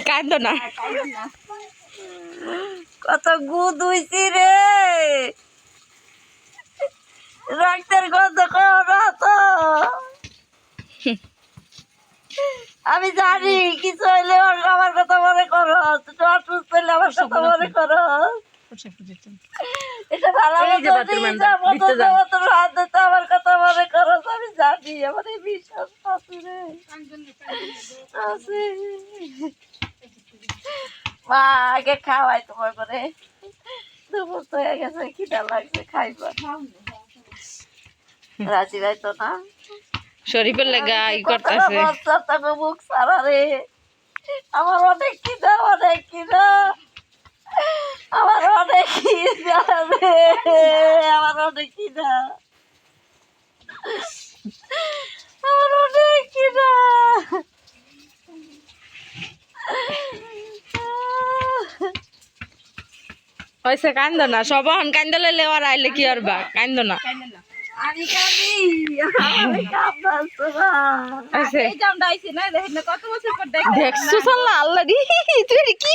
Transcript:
কাঁদো না। কত গুদ হইছি রে, রক্তের গন্ধ করো তো। আমি জানি কিছু হইলে আমার কথা মনে করো, তুমি অসুস্থ হইলে আমার কথা মনে করো। এটা ভালো হাত দিতে আমার কথা মনে করো, আমি জানি আমার এই বিশ্বাস আছে রে, আছে। মা আগে খাওয়াই তোমার করে, দুপুর তো হয়ে গেছে, খিদা লাগছে, খাইবা। রাজি রাইতো না, শরীফের লেগা ই করতেছে। মুখ সারা রে, আমার অনেক খিদা, অনেক খিদা, আমার অনেক খিদা রে, আমার অনেক খিদা, আমার অনেক খিদা। হয়েছে, কান্দো না। সবন কান্দো লইলে আর আইলে কি আর বা, কান্দো না। আমি কাঁদি, আমি কাঁদতাছি না। আছে এই জামটা আইছি না, দেখেন না কত বছর পর দেখলাম। দেখছো সাল্লা আল্লাহ রে, তুই কি